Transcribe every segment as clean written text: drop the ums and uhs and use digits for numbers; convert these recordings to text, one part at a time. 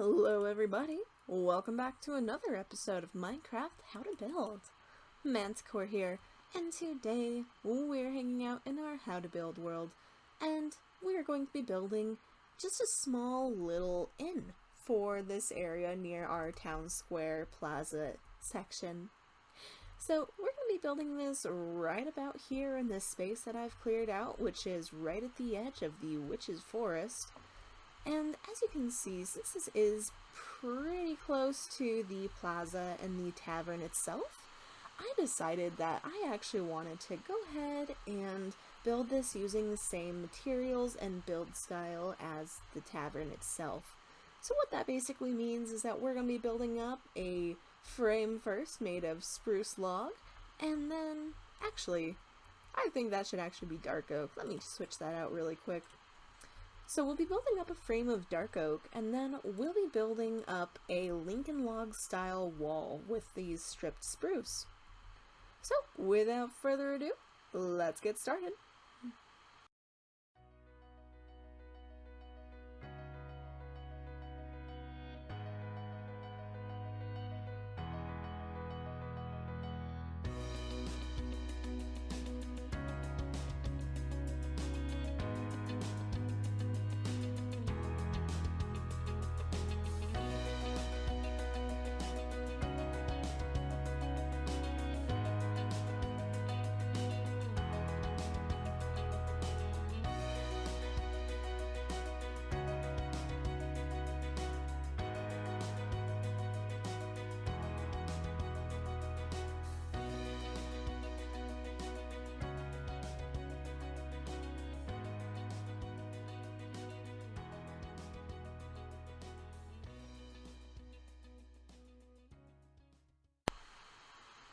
Hello everybody, welcome back to another episode of Minecraft How to Build. Manticore here, and today we're hanging out in our How to Build world, and we are going to be building just a small little inn for this area near our town square plaza section. So we're going to be building this right about here in this space that I've cleared out, which is right at the edge of the Witch's Forest. And as you can see, since this is pretty close to the plaza and the tavern itself, I decided that I actually wanted to go ahead and build this using the same materials and build style as the tavern itself. So what that basically means is that we're going to be building up a frame first made of spruce log, and then, actually, I think that should actually be dark oak. Let me switch that out really quick. So we'll be building up a frame of dark oak, and then we'll be building up a Lincoln log style wall with these stripped spruce. So without further ado, let's get started.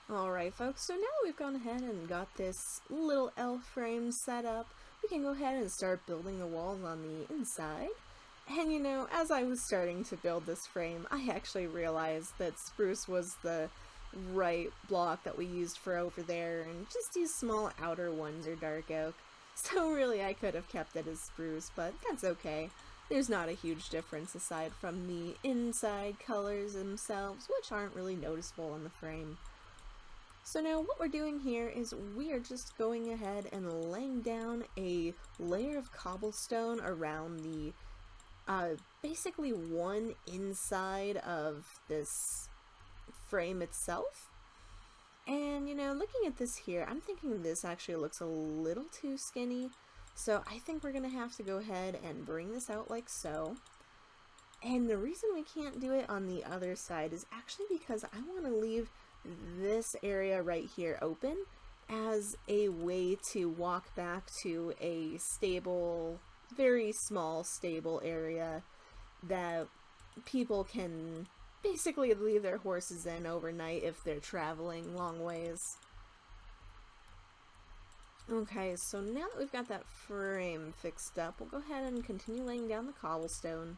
Alright folks, so now that we've gone ahead and got this little elf frame set up, we can go ahead and start building the walls on the inside. And you know, as I was starting to build this frame, I actually realized that spruce was the right block that we used for over there, and just these small outer ones are dark oak. So really I could have kept it as spruce, but that's okay. There's not a huge difference aside from the inside colors themselves, which aren't really noticeable on the frame. So now what we're doing here is we are just going ahead and laying down a layer of cobblestone around the basically one inside of this frame itself. And you know, looking at this here, I'm thinking this actually looks a little too skinny, so I think we're gonna have to go ahead and bring this out like so. And the reason we can't do it on the other side is actually because I want to leave this area right here open as a way to walk back to a stable, very small stable area that people can basically leave their horses in overnight if they're traveling long ways. Okay, so now that we've got that frame fixed up, we'll go ahead and continue laying down the cobblestone.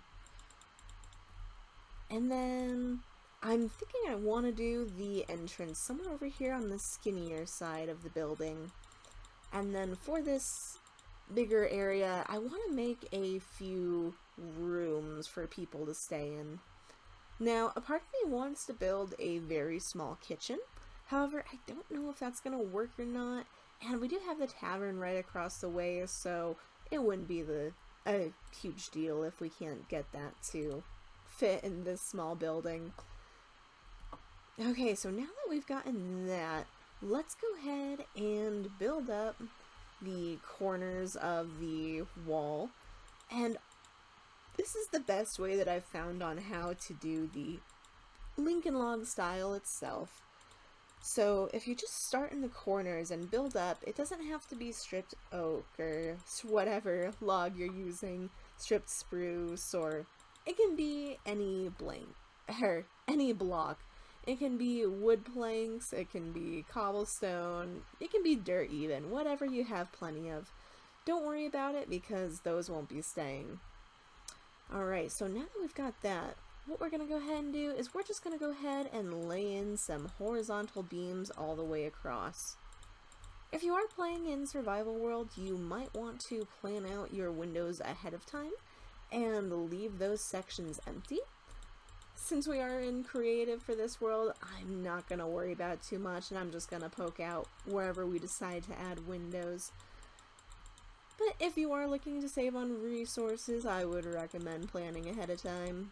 And then I'm thinking I want to do the entrance somewhere over here on the skinnier side of the building. And then for this bigger area, I want to make a few rooms for people to stay in. Now, a part of me wants to build a very small kitchen. However, I don't know if that's going to work or not. And we do have the tavern right across the way, so it wouldn't be a huge deal if we can't get that to fit in this small building. Okay, so now that we've gotten that, let's go ahead and build up the corners of the wall. And this is the best way that I've found on how to do the Lincoln log style itself. So if you just start in the corners and build up, it doesn't have to be stripped oak or whatever log you're using, stripped spruce, or it can be any any block. It can be wood planks, it can be cobblestone, it can be dirt even, whatever you have plenty of. Don't worry about it because those won't be staying. Alright, so now that we've got that, what we're going to go ahead and do is we're just going to go ahead and lay in some horizontal beams all the way across. If you are playing in Survival World, you might want to plan out your windows ahead of time and leave those sections empty. since we are in creative for this world, I'm not going to worry about it too much, and I'm just going to poke out wherever we decide to add windows. But if you are looking to save on resources, I would recommend planning ahead of time.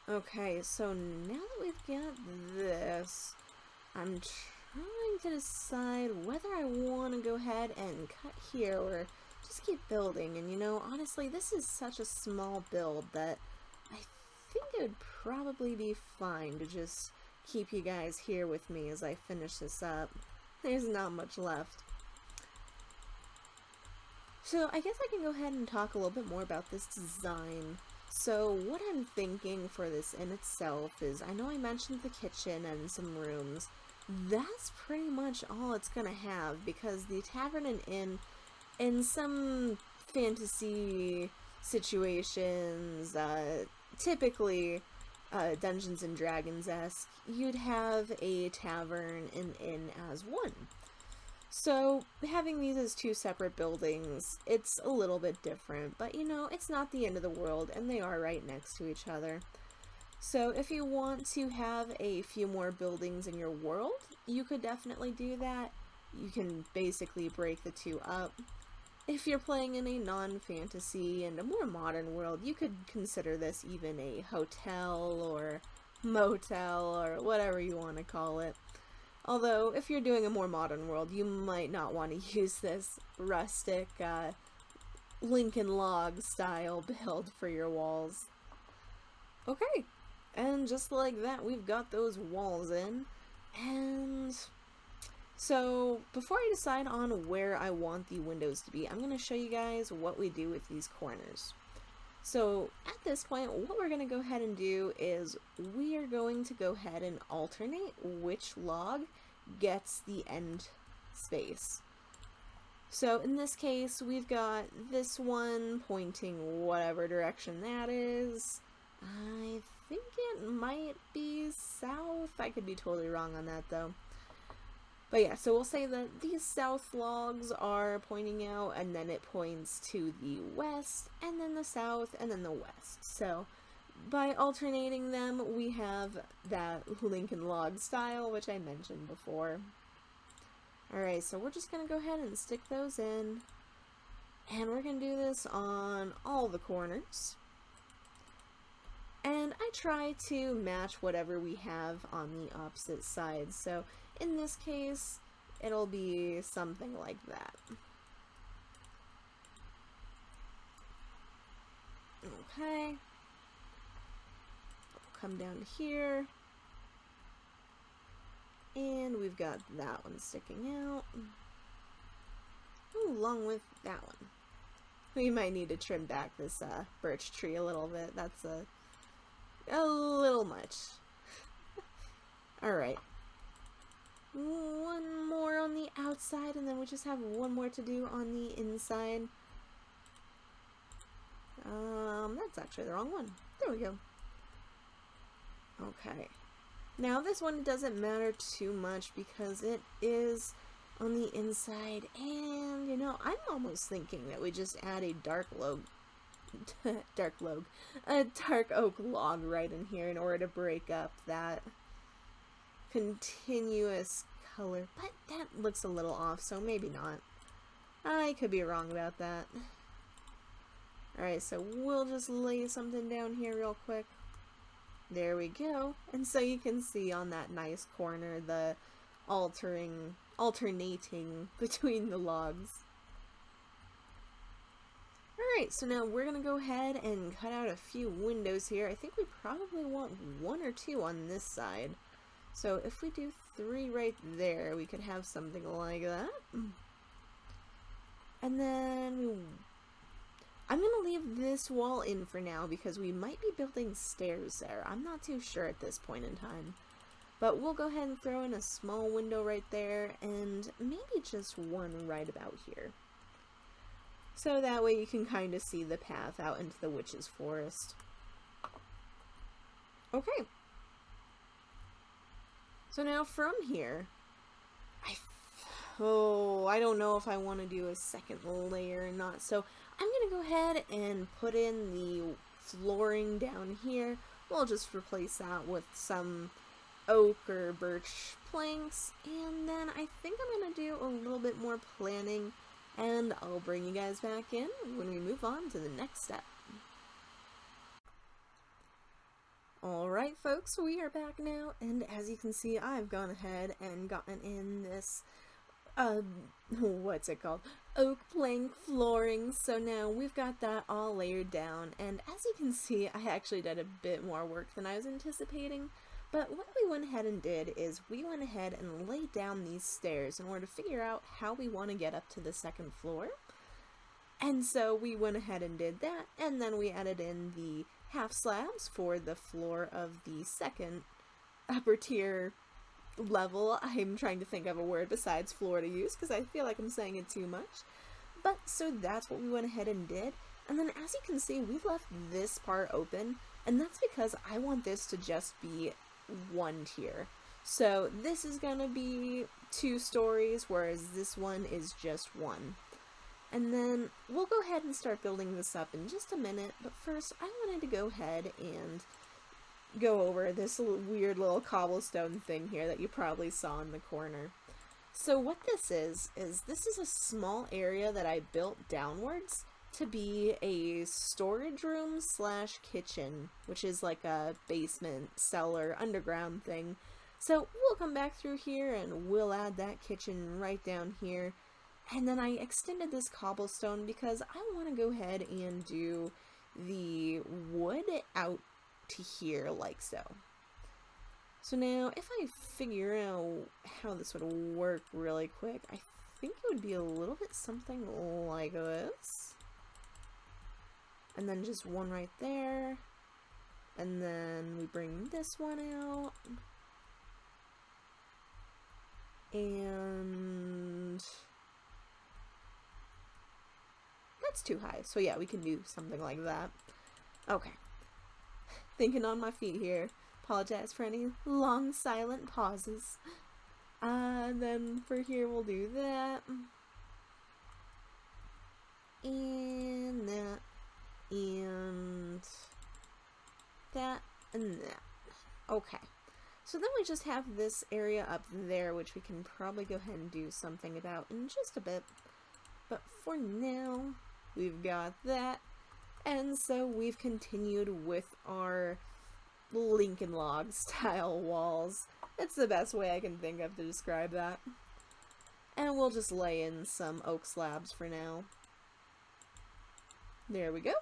Okay, so now that we've got this, I'm trying to decide whether I want to go ahead and cut here or just keep building. And you know, honestly, this is such a small build that I think it would probably be fine to just keep you guys here with me as I finish this up. There's not much left. So I guess I can go ahead and talk a little bit more about this design. So what I'm thinking for this in itself is, I know I mentioned the kitchen and some rooms. That's pretty much all it's gonna have, because the tavern and inn, in some fantasy situations, typically Dungeons and Dragons-esque, you'd have a tavern and inn as one. So, having these as two separate buildings, it's a little bit different, but you know, it's not the end of the world, and they are right next to each other. So if you want to have a few more buildings in your world, you could definitely do that. You can basically break the two up. If you're playing in a non-fantasy and a more modern world, you could consider this even a hotel or motel or whatever you want to call it. Although, if you're doing a more modern world, you might not want to use this rustic, Lincoln log style build for your walls. Okay, and just like that, we've got those walls in. And so, before I decide on where I want the windows to be, I'm going to show you guys what we do with these corners. So, at this point, what we're going to go ahead and do is we are going to go ahead and alternate which log gets the end space. So, in this case, we've got this one pointing whatever direction that is. I think it might be south. I could be totally wrong on that, though. But yeah, so we'll say that these south logs are pointing out, and then it points to the west, and then the south, and then the west. So, by alternating them, we have that Lincoln log style, which I mentioned before. Alright, so we're just going to go ahead and stick those in, and we're going to do this on all the corners. And I try to match whatever we have on the opposite side. So in this case, it'll be something like that. Okay. I'll come down to here. And we've got that one sticking out. Ooh, along with that one. We might need to trim back this birch tree a little bit. That's a little much. Alright. One more on the outside, and then we just have one more to do on the inside. That's actually the wrong one. There we go. Okay. Now this one doesn't matter too much because it is on the inside, and you know, I'm almost thinking that we just add a dark oak log right in here in order to break up that continuous color, but that looks a little off, so maybe not. I could be wrong about that. Alright, so we'll just lay something down here real quick. There we go. And so you can see on that nice corner the alternating between the logs. Alright, so now we're going to go ahead and cut out a few windows here. I think we probably want one or two on this side. So if we do 3 right there, we could have something like that. And then I'm going to leave this wall in for now because we might be building stairs there. I'm not too sure at this point in time. But we'll go ahead and throw in a small window right there and maybe just one right about here. So that way you can kind of see the path out into the witch's forest. Okay. So now from here, Oh, I don't know if I want to do a second layer or not. So I'm going to go ahead and put in the flooring down here. We'll just replace that with some oak or birch planks. And then I think I'm going to do a little bit more planning. And I'll bring you guys back in when we move on to the next step. Alright folks, we are back now, and as you can see, I've gone ahead and gotten in this, what's it called? Oak plank flooring. So now we've got that all layered down, and as you can see, I actually did a bit more work than I was anticipating. But what we went ahead and did is we went ahead and laid down these stairs in order to figure out how we want to get up to the second floor. And so we went ahead and did that, and then we added in the half slabs for the floor of the second upper tier level. I'm trying to think of a word besides floor to use because I feel like I'm saying it too much. But so that's what we went ahead and did. And then as you can see, we've left this part open, and that's because I want this to just be one tier. So this is gonna be 2 stories, whereas this one is just 1. And then we'll go ahead and start building this up in just a minute, but first I wanted to go ahead and go over this weird little cobblestone thing here that you probably saw in the corner. So what this is this is a small area that I built downwards to be a storage room slash kitchen, which is like a basement, cellar, underground thing. So we'll come back through here and we'll add that kitchen right down here. And then I extended this cobblestone because I want to go ahead and do the wood out to here like so. So now if I figure out how this would work really quick, I think it would be a little bit something like this. And then just one right there. And then we bring this one out. And that's too high. So yeah, we can do something like that. Okay. Thinking on my feet here. Apologize for any long silent pauses. Then for here we'll do that. And that. And that. And that. Okay. So then we just have this area up there, which we can probably go ahead and do something about in just a bit. But for now, we've got that. And so we've continued with our Lincoln log style walls. It's the best way I can think of to describe that. And we'll just lay in some oak slabs for now. There we go.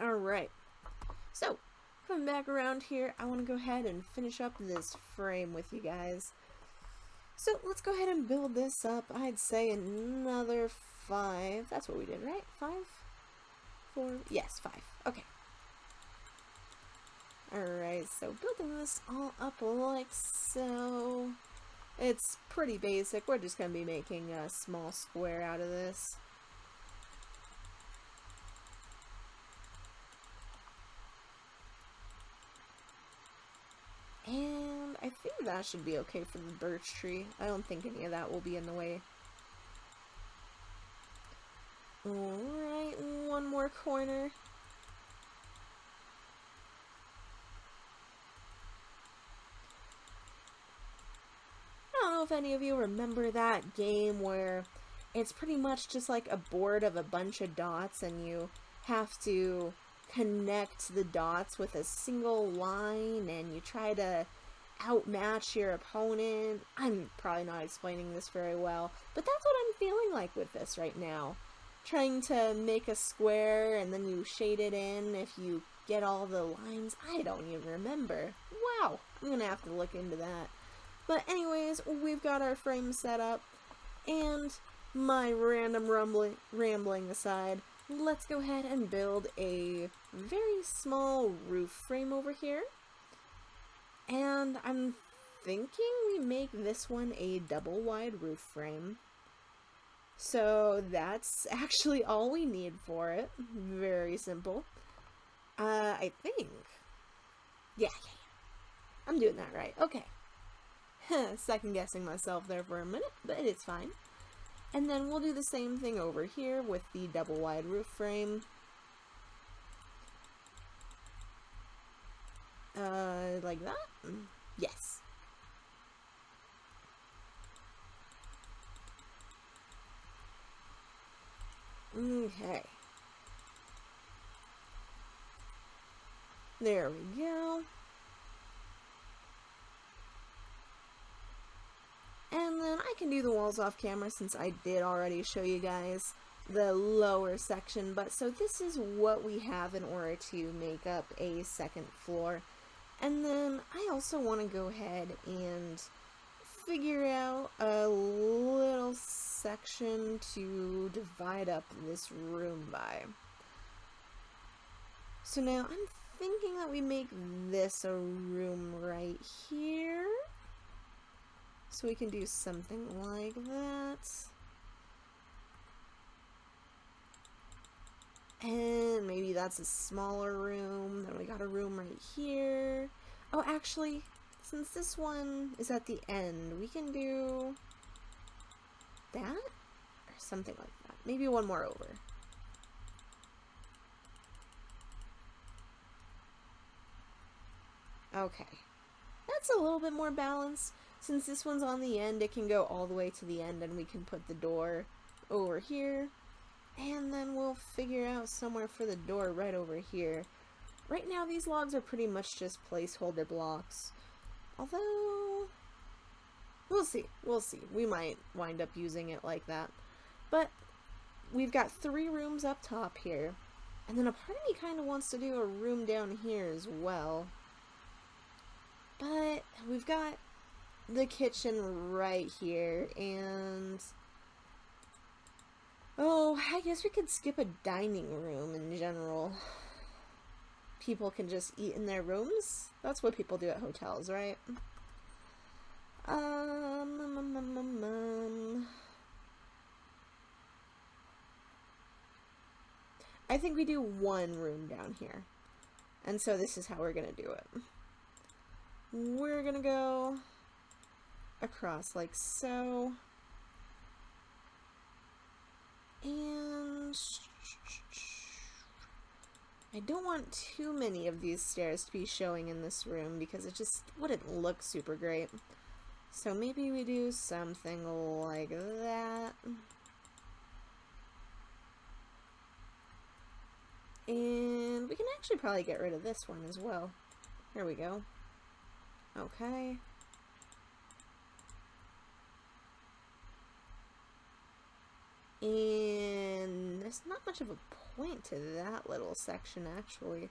Alright. So, coming back around here, I want to go ahead and finish up this frame with you guys. So let's go ahead and build this up. I'd say another 5. That's what we did, right? 5? 4? Yes, 5. Okay. Alright, so building this all up like so. It's pretty basic. We're just going to be making a small square out of this. And I think that should be okay for the birch tree. I don't think any of that will be in the way. Alright, one more corner. I don't know if any of you remember that game where it's pretty much just like a board of a bunch of dots and you have to connect the dots with a single line and you try to outmatch your opponent. I'm probably not explaining this very well, but that's what I'm feeling like with this right now. Trying to make a square and then you shade it in if you get all the lines. I don't even remember. Wow, I'm gonna have to look into that. But anyways, we've got our frame set up, and my random rambling aside, let's go ahead and build a very small roof frame over here. And I'm thinking we make this one a double wide roof frame. So that's actually all we need for it. Very simple. I think. Yeah. I'm doing that right. Okay. Second guessing myself there for a minute, but it's fine. And then we'll do the same thing over here with the double wide roof frame. Like that? Yes. Okay. There we go. And then I can do the walls off camera since I did already show you guys the lower section, but so this is what we have in order to make up a second floor. And then I also want to go ahead and figure out a little section to divide up this room by. So now I'm thinking that we make this a room right here. So we can do something like that. And maybe that's a smaller room. Then we got a room right here. Oh, actually, since this one is at the end, we can do that? Or something like that. Maybe one more over. Okay. That's a little bit more balanced. Since this one's on the end, it can go all the way to the end and we can put the door over here. And then we'll figure out somewhere for the door right over here. Right now these logs are pretty much just placeholder blocks. Although, we'll see. We'll see. We might wind up using it like that. But we've got 3 rooms up top here. And then a part of me kind of wants to do a room down here as well. But we've got the kitchen right here, and oh, I guess we could skip a dining room in general. People can just eat in their rooms. That's what people do at hotels, right? I think we do 1 room down here. And so this is how we're gonna do it. We're gonna go across like so. And I don't want too many of these stairs to be showing in this room because it just wouldn't look super great. So maybe we do something like that. And we can actually probably get rid of this one as well. Here we go. Okay. And there's not much of a point to that little section, actually.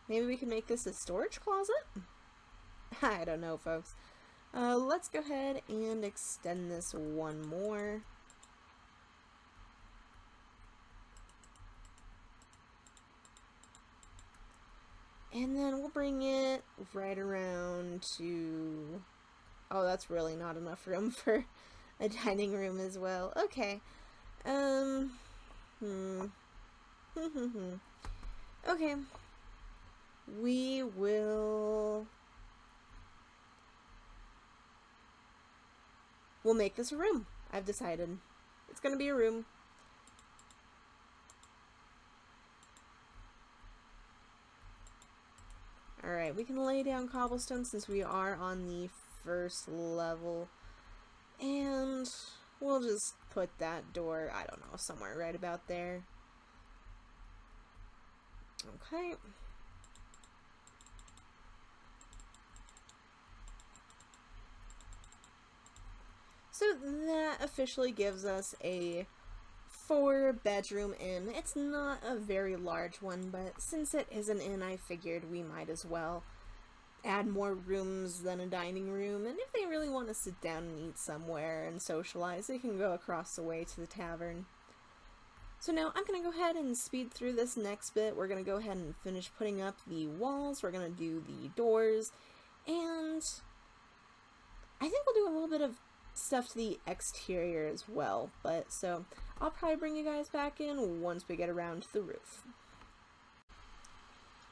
Maybe we can make this a storage closet? I don't know, folks. Let's go ahead and extend this one more. And then we'll bring it right around to... Oh, that's really not enough room for a dining room as well. Okay. Okay. We will... We'll make this a room. I've decided. It's gonna be a room. Alright, we can lay down cobblestone since we are on the first level. And we'll just put that door, I don't know, somewhere right about there. Okay. So that officially gives us a 4-bedroom inn. It's not a very large one, but since it is an inn, I figured we might as well add more rooms than a dining room. And if they really want to sit down and eat somewhere and socialize, they can go across the way to the tavern. So now I'm going to go ahead and speed through this next bit. We're going to go ahead and finish putting up the walls. We're going to do the doors. And I think we'll do a little bit of stuff to the exterior as well. But so I'll probably bring you guys back in once we get around to the roof.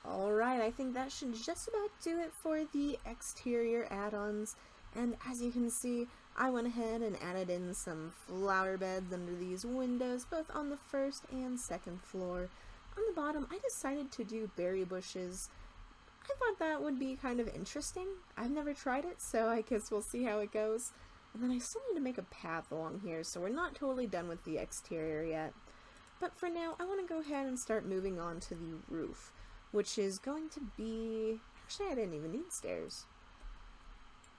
Alright, I think that should just about do it for the exterior add-ons. And as you can see, I went ahead and added in some flower beds under these windows, both on the first and second floor. On the bottom, I decided to do berry bushes. I thought that would be kind of interesting. I've never tried it, so I guess we'll see how it goes. And then I still need to make a path along here, so we're not totally done with the exterior yet. But for now, I want to go ahead and start moving on to the roof, which is going to be... Actually, I didn't even need stairs.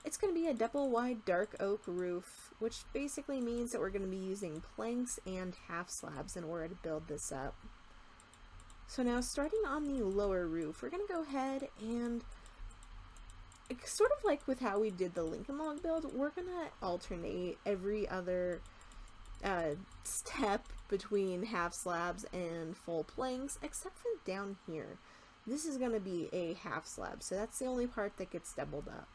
It's going to be a double-wide dark oak roof, which basically means that we're going to be using planks and half slabs in order to build this up. So now, starting on the lower roof, we're going to go ahead and, sort of like with how we did the Lincoln log build, we're going to alternate every other step between half slabs and full planks, except for down here. This is going to be a half slab, so that's the only part that gets doubled up.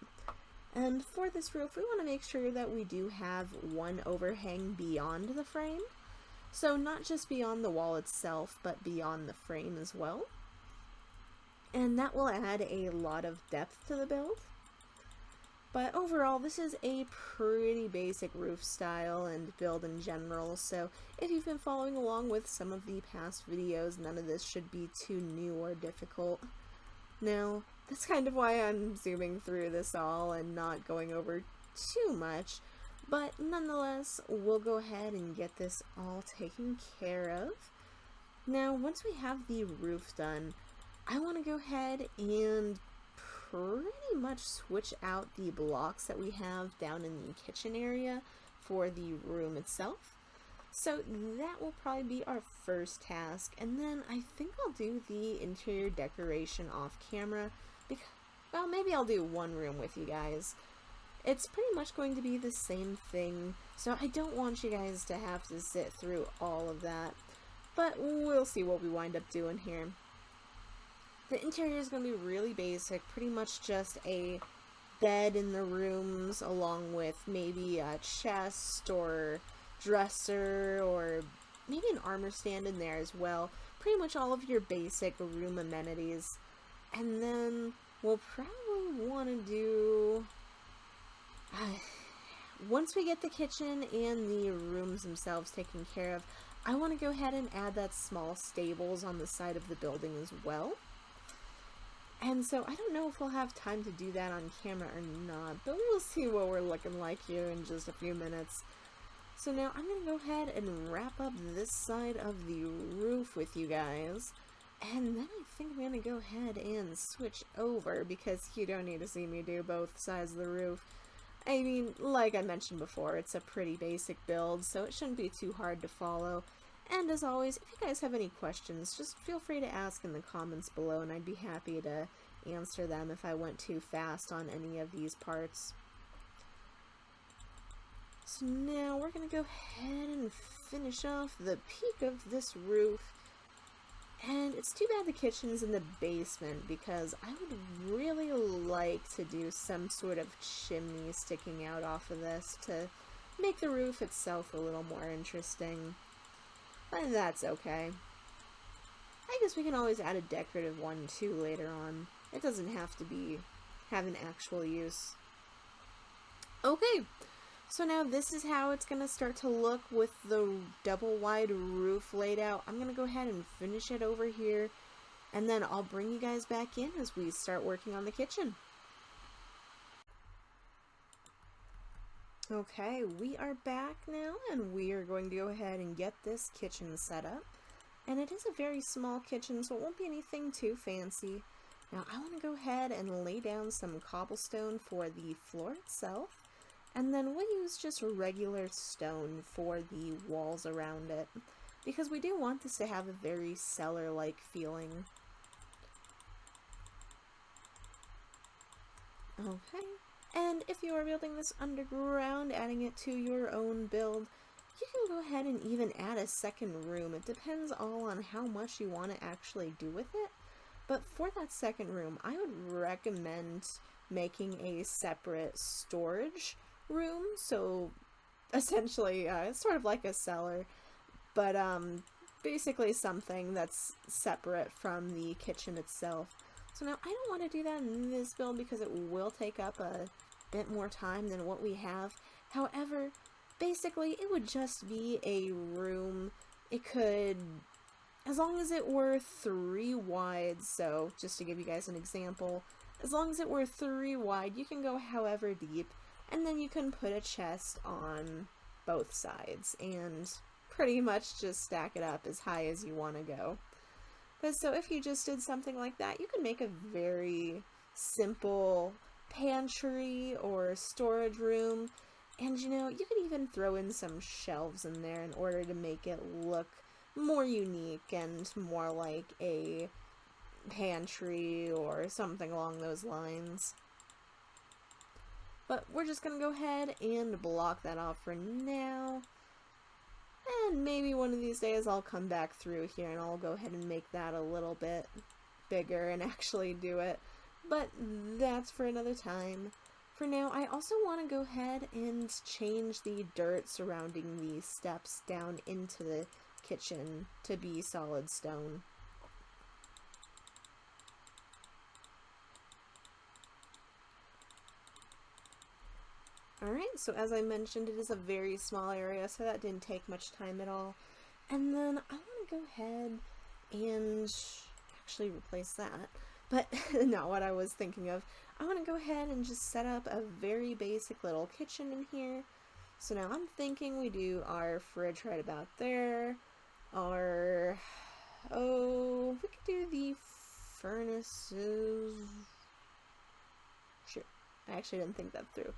And for this roof, we want to make sure that we do have one overhang beyond the frame. So not just beyond the wall itself, but beyond the frame as well. And that will add a lot of depth to the build. But overall, this is a pretty basic roof style and build in general, so if you've been following along with some of the past videos, none of this should be too new or difficult. Now, that's kind of why I'm zooming through this all and not going over too much, but nonetheless, we'll go ahead and get this all taken care of. Now, once we have the roof done, I want to go ahead and pretty much switch out the blocks that we have down in the kitchen area for the room itself. So that will probably be our first task, and then I think I'll do the interior decoration off camera, because, well, maybe I'll do one room with you guys. It's pretty much going to be the same thing, so I don't want you guys to have to sit through all of that, but we'll see what we wind up doing here. The interior is going to be really basic, pretty much just a bed in the rooms, along with maybe a chest or dresser, or maybe an armor stand in there as well. Pretty much all of your basic room amenities. And then we'll probably want to do... once we get the kitchen and the rooms themselves taken care of, I want to go ahead and add that small stables on the side of the building as well. And so I don't know if we'll have time to do that on camera or not, but we'll see what we're looking like here in just a few minutes. So now I'm going to go ahead and wrap up this side of the roof with you guys, and then I think I'm going to go ahead and switch over, because you don't need to see me do both sides of the roof. I mean, like I mentioned before, it's a pretty basic build, so it shouldn't be too hard to follow. And as always, if you guys have any questions, just feel free to ask in the comments below, and I'd be happy to answer them if I went too fast on any of these parts. So now we're going to go ahead and finish off the peak of this roof. And it's too bad the kitchen's in the basement, because I would really like to do some sort of chimney sticking out off of this to make the roof itself a little more interesting. But that's okay. I guess we can always add a decorative one too later on. It doesn't have to have an actual use. Okay. So now this is how it's going to start to look with the double wide roof laid out. I'm going to go ahead and finish it over here, and then I'll bring you guys back in as we start working on the kitchen. Okay, we are back now, and we are going to go ahead and get this kitchen set up. And it is a very small kitchen, so it won't be anything too fancy. Now I want to go ahead and lay down some cobblestone for the floor itself. And then we'll use just regular stone for the walls around it, because we do want this to have a very cellar-like feeling. Okay, and if you are building this underground, adding it to your own build, you can go ahead and even add a second room. It depends all on how much you want to actually do with it. But for that second room, I would recommend making a separate storage room, so essentially sort of like a cellar, but basically something that's separate from the kitchen itself. So now I don't want to do that in this build because it will take up a bit more time than what we have. However, basically, it would just be a room. It could, as long as it were 3 wide, so just to give you guys an example, as long as it were 3 wide, you can go however deep, and then you can put a chest on both sides, and pretty much just stack it up as high as you want to go. But so if you just did something like that, you could make a very simple pantry or storage room, and you know, you could even throw in some shelves in there in order to make it look more unique and more like a pantry or something along those lines. But we're just gonna go ahead and block that off for now. And maybe one of these days I'll come back through here and I'll go ahead and make that a little bit bigger and actually do it. But that's for another time. For now, I also want to go ahead and change the dirt surrounding the steps down into the kitchen to be solid stone. Alright, so as I mentioned, it is a very small area, so that didn't take much time at all. And then I want to go ahead and actually replace that, but not what I was thinking of. I want to go ahead and just set up a very basic little kitchen in here. So now I'm thinking we do our fridge right about there. We could do the furnaces. Sure. I actually didn't think that through.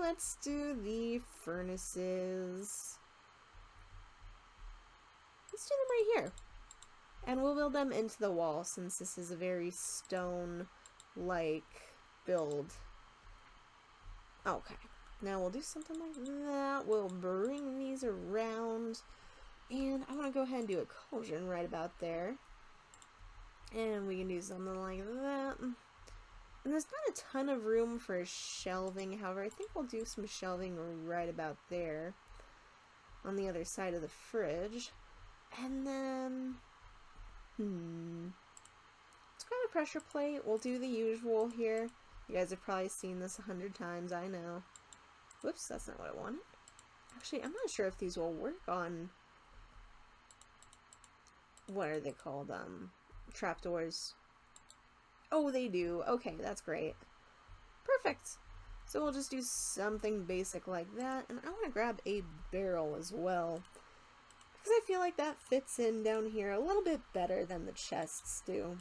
Let's do the furnaces. Let's do them right here. And we'll build them into the wall since this is a very stone-like build. Okay. Now we'll do something like that. We'll bring these around. And I want to go ahead and do a cauldron right about there. And we can do something like that. And there's not a ton of room for shelving, however, I think we'll do some shelving right about there on the other side of the fridge. And then, let's grab a pressure plate. We'll do the usual here. You guys have probably seen this 100 times, I know. Whoops, that's not what I wanted. Actually, I'm not sure if these will work on, what are they called, trapdoors. Oh, they do. Okay, that's great. Perfect. So we'll just do something basic like that. And I want to grab a barrel as well, because I feel like that fits in down here a little bit better than the chests do.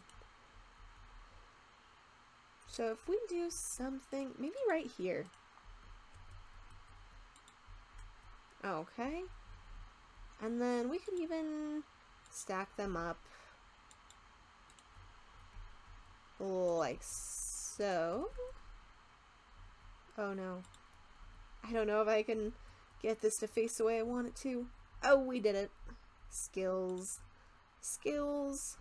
So if we do something, maybe right here. Okay. And then we could even stack them up like so. Oh no. I don't know if I can get this to face the way I want it to. Oh, we did it. Skills. Skills.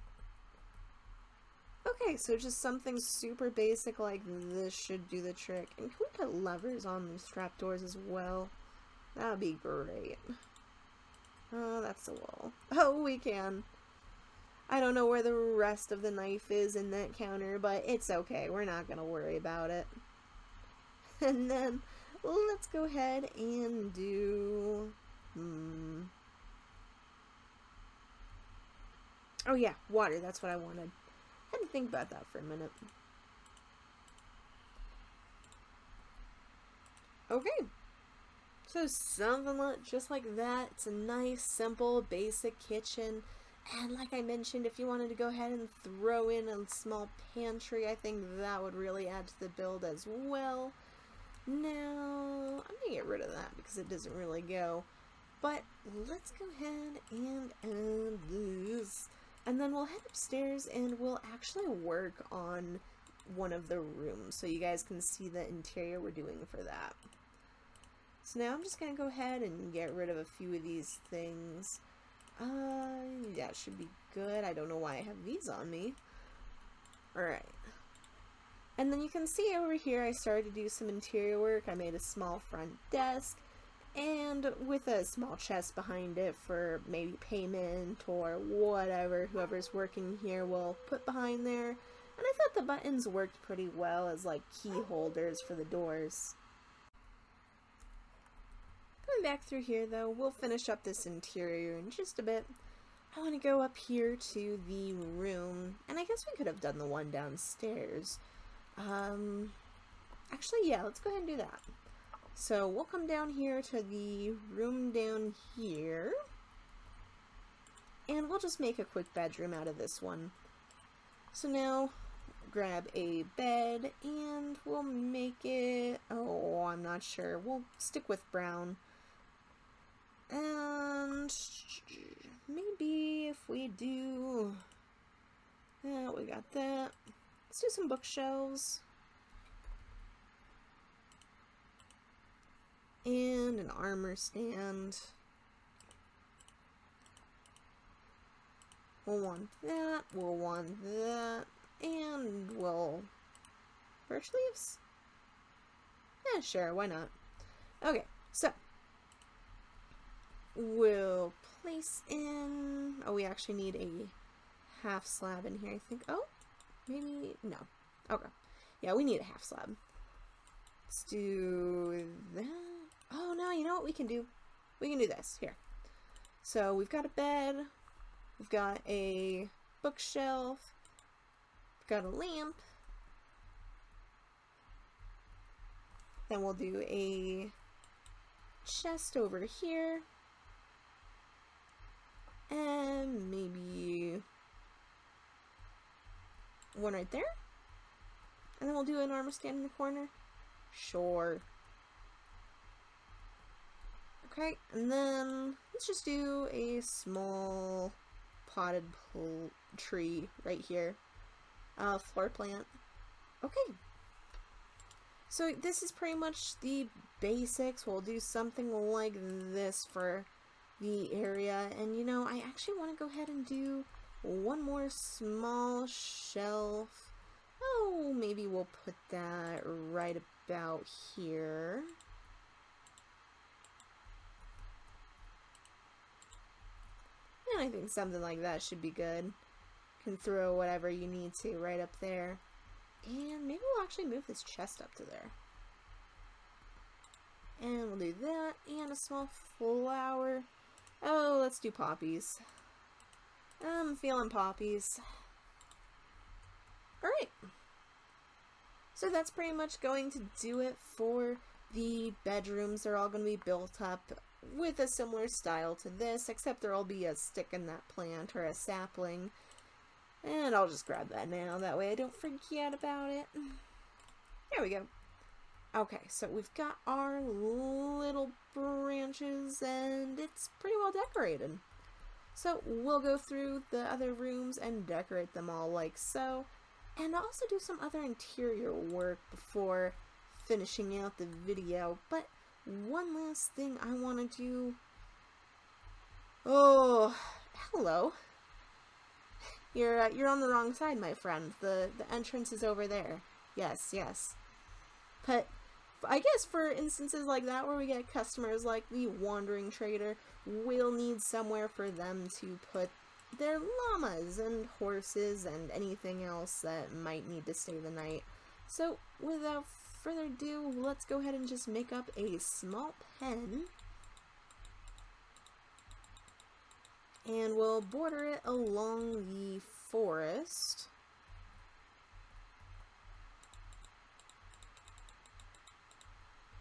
Okay, so just something super basic like this should do the trick. And can we put levers on these trapdoors as well? That would be great. Oh, that's the wall. Oh, we can. I don't know where the rest of the knife is in that counter, but it's okay. We're not going to worry about it. And then, let's go ahead and do... Oh yeah, water. That's what I wanted. I had to think about that for a minute. Okay. So something just like that. It's a nice, simple, basic kitchen. And like I mentioned, if you wanted to go ahead and throw in a small pantry, I think that would really add to the build as well. Now, I'm going to get rid of that because it doesn't really go. But let's go ahead and add this. And then we'll head upstairs and we'll actually work on one of the rooms so you guys can see the interior we're doing for that. So now I'm just going to go ahead and get rid of a few of these things. That should be good. I don't know why I have these on me. Alright. And then you can see over here I started to do some interior work. I made a small front desk and with a small chest behind it for maybe payment or whatever whoever's working here will put behind there. And I thought the buttons worked pretty well as like key holders for the doors. Coming back through here though, we'll finish up this interior in just a bit. I want to go up here to the room, and I guess we could have done the one downstairs. Actually, yeah, let's go ahead and do that. So we'll come down here to the room down here, and we'll just make a quick bedroom out of this one. So now, grab a bed, and we'll make it, oh, I'm not sure, we'll stick with brown. And maybe if we do, yeah, we got that. Let's do some bookshelves. And an armor stand. We'll want that, we'll want that, and we'll... birch leaves? Yeah, sure, why not? Okay, so we'll place in... oh, we actually need a half slab in here, I think. Oh, maybe... no. Okay. Yeah, we need a half slab. Let's do that. Oh, no, you know what we can do? We can do this. Here. So, we've got a bed. We've got a bookshelf. We've got a lamp. Then we'll do a chest over here. And maybe one right there. And then we'll do an armor stand in the corner. Sure. Okay, and then let's just do a small potted tree right here. Floor plant. Okay. So this is pretty much the basics. We'll do something like this for the area. And you know, I actually want to go ahead and do one more small shelf. Oh, maybe we'll put that right about here. And I think something like that should be good. You can throw whatever you need to right up there. And maybe we'll actually move this chest up to there. And we'll do that, and a small flower. Oh, let's do poppies. I'm feeling poppies. Alright. So that's pretty much going to do it for the bedrooms. They're all going to be built up with a similar style to this, except there'll be a stick in that plant or a sapling. And I'll just grab that now, that way I don't forget about it. There we go. Okay, so we've got our little branches, and it's pretty well decorated. So we'll go through the other rooms and decorate them all like so, and also do some other interior work before finishing out the video. But one last thing I want to do... oh, hello. You're on the wrong side, my friend. The entrance is over there. Yes, yes. But I guess for instances like that where we get customers like the wandering trader, we'll need somewhere for them to put their llamas and horses and anything else that might need to stay the night. So without further ado, let's go ahead and just make up a small pen. And we'll border it along the forest.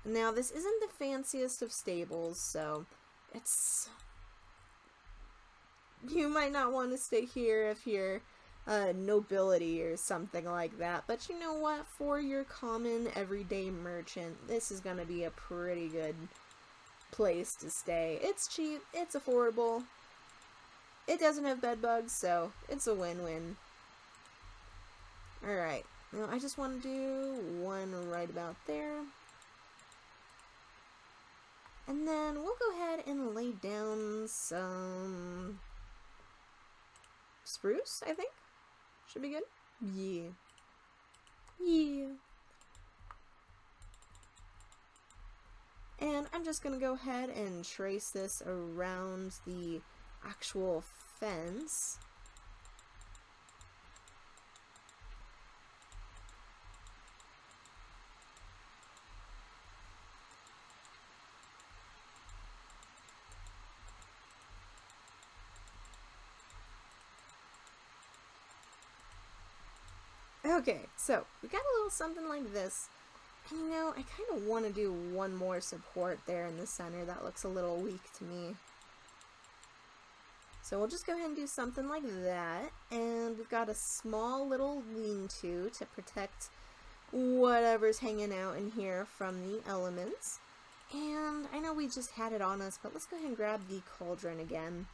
Now, this isn't the fanciest of stables, so it's... you might not want to stay here if you're nobility or something like that, but you know what? For your common everyday merchant, this is going to be a pretty good place to stay. It's cheap, it's affordable. It doesn't have bed bugs, so it's a win-win. Alright, now I just want to do one right about there. And then we'll go ahead and lay down some spruce, I think. Should be good. Yeah. Yeah. And I'm just going to go ahead and trace this around the actual fence. Okay, so we got a little something like this. And you know, I kind of want to do one more support there in the center. That looks a little weak to me. So we'll just go ahead and do something like that. And we've got a small little lean-to to protect whatever's hanging out in here from the elements. And I know we just had it on us, but let's go ahead and grab the cauldron again.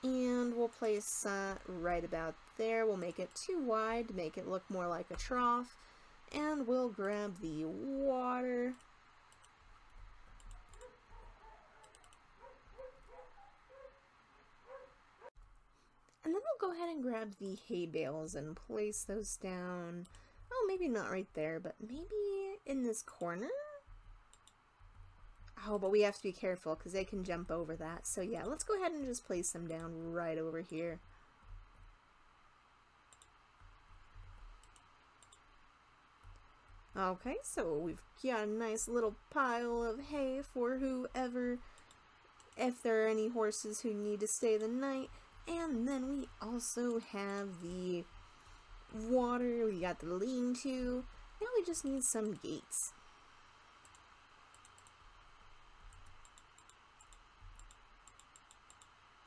And we'll place right about there. We'll make it too wide to make it look more like a trough. And we'll grab the water. And then we'll go ahead and grab the hay bales and place those down. Oh, maybe not right there, but maybe in this corner? Oh, but we have to be careful because they can jump over that. So yeah, let's go ahead and just place them down right over here. Okay, so we've got a nice little pile of hay for whoever, if there are any horses who need to stay the night. And then we also have the water, we got the lean-to. Now we just need some gates.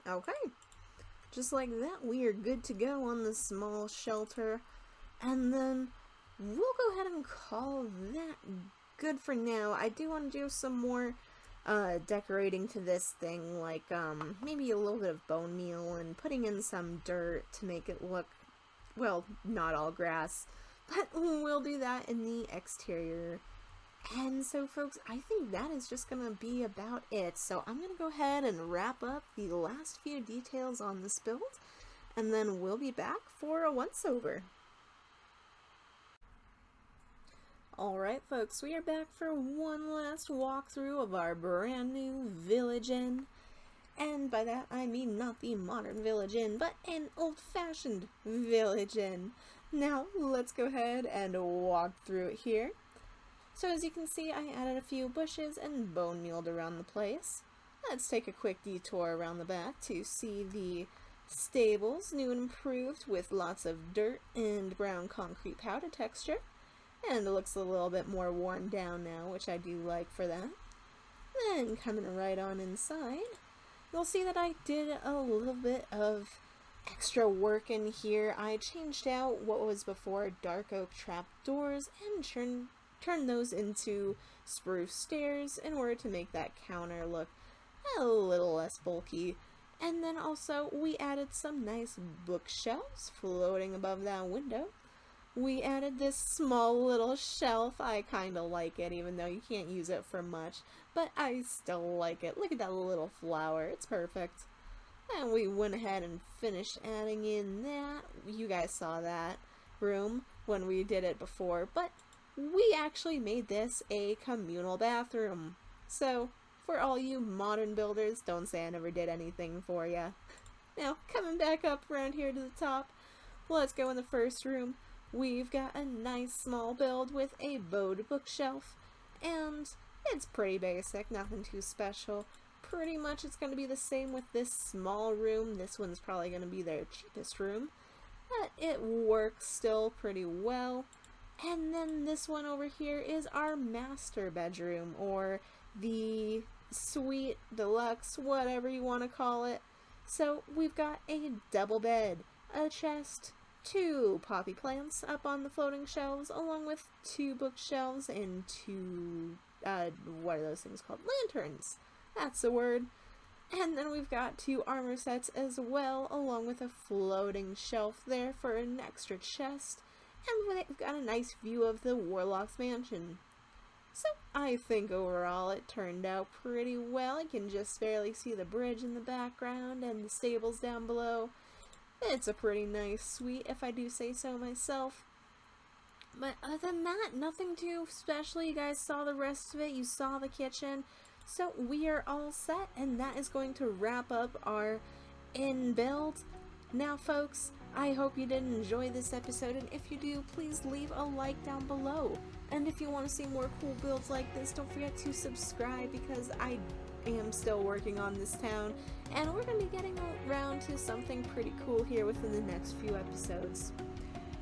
Okay, just like that, we are good to go on the small shelter. And then we'll go ahead and call that good for now. I do want to do some more decorating to this thing, like maybe a little bit of bone meal and putting in some dirt to make it look, well, not all grass, but we'll do that in the exterior. And so folks, I think that is just gonna be about it. So I'm gonna go ahead and wrap up the last few details on this build, and then we'll be back for a once-over. Alright folks, we are back for one last walkthrough of our brand new village inn. And by that I mean not the modern village inn, but an old-fashioned village inn. Now let's go ahead and walk through it here. So as you can see, I added a few bushes and bone mealed around the place. Let's take a quick detour around the back to see the stables, new and improved with lots of dirt and brown concrete powder texture. And it looks a little bit more worn down now, which I do like for that. Then coming right on inside, you'll see that I did a little bit of extra work in here. I changed out what was before dark oak trapdoors and turned those into spruce stairs in order to make that counter look a little less bulky. And then also we added some nice bookshelves floating above that window. We added this small little shelf. I kind of like it, even though you can't use it for much, but I still like it. Look at that little flower. It's perfect. And we went ahead and finished adding in that. You guys saw that room when we did it before, but we actually made this a communal bathroom. So, for all you modern builders, don't say I never did anything for ya. Now, coming back up around here to the top, let's go in the first room. We've got a nice small build with a bowed bookshelf, and it's pretty basic, nothing too special. Pretty much it's going to be the same with this small room. This one's probably going to be their cheapest room, but it works still pretty well. And then this one over here is our master bedroom, or the suite, deluxe, whatever you want to call it. So we've got a double bed, a chest, 2 poppy plants up on the floating shelves, along with 2 bookshelves and 2, what are those things called? Lanterns! That's the word. And then we've got 2 armor sets as well, along with a floating shelf there for an extra chest. And we've got a nice view of the Warlock's mansion. So I think overall it turned out pretty well. You can just barely see the bridge in the background and the stables down below. It's a pretty nice suite, if I do say so myself. But other than that, nothing too special. You guys saw the rest of it. You saw the kitchen. So we are all set, and that is going to wrap up our inn build. Now folks, I hope you did enjoy this episode, and if you do, please leave a like down below. And if you want to see more cool builds like this, don't forget to subscribe, because I am still working on this town, and we're going to be getting around to something pretty cool here within the next few episodes.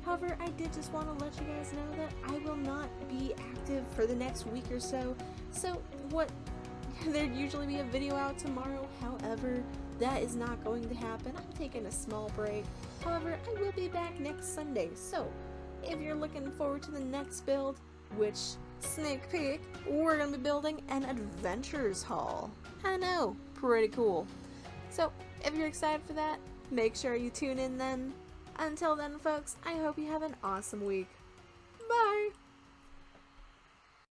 However, I did just want to let you guys know that I will not be active for the next week or so. So there'd usually be a video out tomorrow. However, that is not going to happen. I'm taking a small break. However, I will be back next Sunday. So if you're looking forward to the next build, which sneak peek, we're going to be building an adventures hall. I know, pretty cool. So if you're excited for that, make sure you tune in then. Until then, folks, I hope you have an awesome week. Bye!